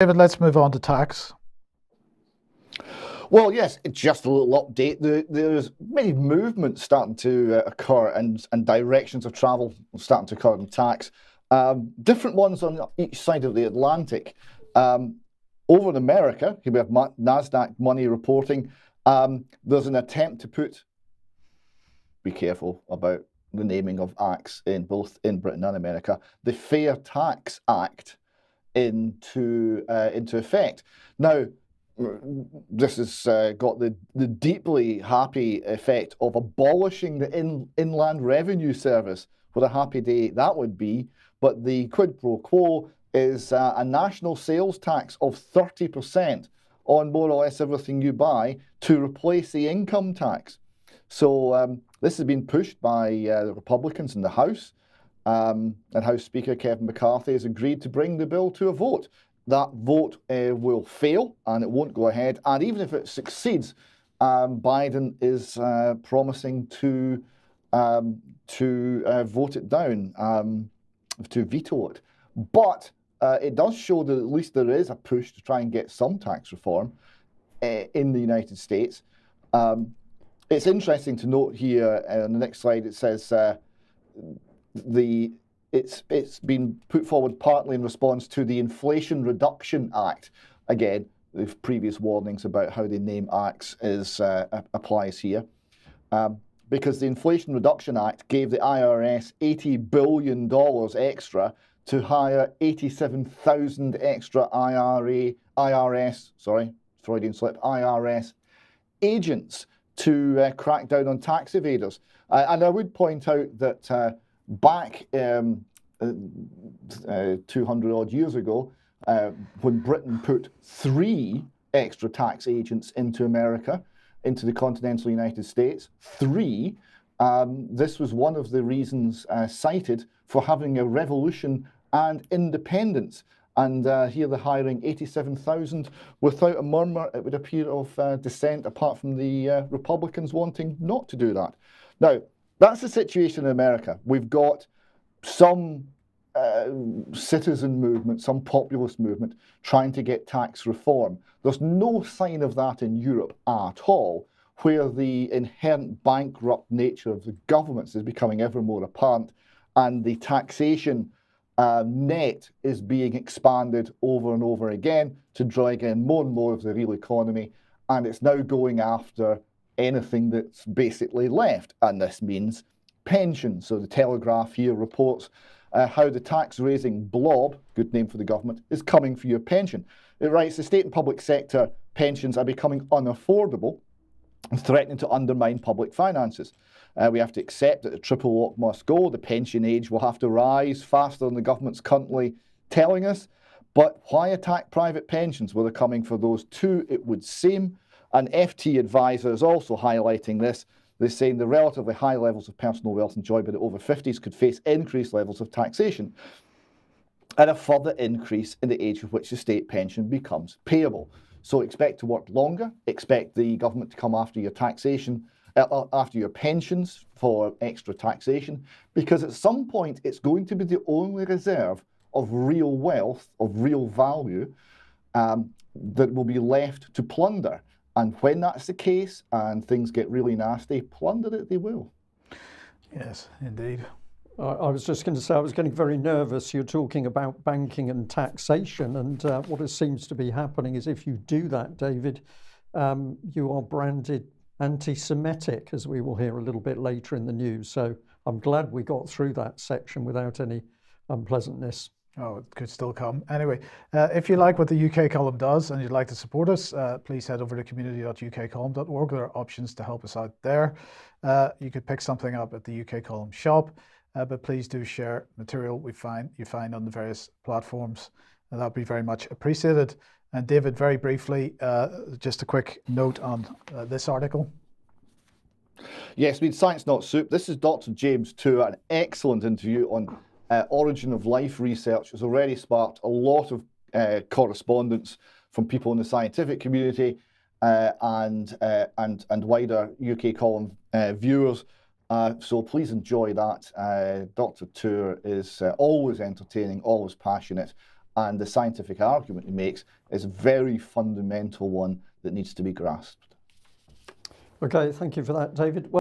David, let's move on to tax. Well, yes, just a little update. There's many movements starting to occur and directions of travel starting to occur in tax. Different ones on each side of the Atlantic. Over in America, here we have NASDAQ money reporting. There's an attempt to be careful about the naming of acts in both in Britain and America, the Fair Tax Act into effect. Now, this has got the deeply happy effect of abolishing the Inland Revenue Service. What a happy day that would be. But the quid pro quo is a national sales tax of 30% on more or less everything you buy to replace the income tax. So this has been pushed by the Republicans in the House, and House Speaker Kevin McCarthy has agreed to bring the bill to a vote. That vote will fail and it won't go ahead. And even if it succeeds, Biden is promising to vote it down, to veto it. But it does show that at least there is a push to try and get some tax reform in the United States. It's interesting to note here on the next slide, it says it's been put forward partly in response to the Inflation Reduction Act. Again, the previous warnings about how they name acts applies here. Because the Inflation Reduction Act gave the IRS $80 billion extra to hire 87,000 extra IRS agents to crack down on tax evaders. And I would point out that back 200 odd years ago, when Britain put 3 extra tax agents into America, into the continental United States, 3, this was one of the reasons cited for having a revolution and independence. And here they're hiring 87,000 without a murmur, it would appear, of dissent, apart from the Republicans wanting not to do that. Now, that's the situation in America. We've got some citizen movement, some populist movement trying to get tax reform. There's no sign of that in Europe at all, where the inherent bankrupt nature of the governments is becoming ever more apparent, and the taxation net is being expanded over and over again to drag in more and more of the real economy, and it's now going after anything that's basically left, and this means pensions. So the Telegraph here reports how the tax-raising blob, good name for the government, is coming for your pension. It writes, the state and public sector pensions are becoming unaffordable and threatening to undermine public finances. We have to accept that the triple lock must go. The pension age will have to rise faster than the government's currently telling us. But why attack private pensions? Well, they're coming for those too, it would seem. And FT Advisor is also highlighting this. They're saying the relatively high levels of personal wealth enjoyed by the over 50s could face increased levels of taxation and a further increase in the age at which the state pension becomes payable. So expect to work longer, expect the government to come after your taxation, after your pensions for extra taxation, because at some point it's going to be the only reserve of real wealth, of real value, that will be left to plunder. And when that's the case and things get really nasty, plunder it they will. Yes, indeed. I was just going to say, I was getting very nervous. You're talking about banking and taxation, and what seems to be happening is if you do that, David, you are branded anti-Semitic, as we will hear a little bit later in the news. So I'm glad we got through that section without any unpleasantness. Oh, it could still come. Anyway, if you like what the UK column does and you'd like to support us, please head over to community.ukcolumn.org. There are options to help us out there. You could pick something up at the UK column shop, but please do share material you find on the various platforms. That would be very much appreciated. And David, very briefly, just a quick note on this article. Yes, Science Not Soup. This is Dr. James Tour, an excellent interview on origin of life research. Has already sparked a lot of correspondence from people in the scientific community and wider UK column viewers. So please enjoy that. Dr. Tour is always entertaining, always passionate, and the scientific argument he makes is a very fundamental one that needs to be grasped. Okay, thank you for that, David.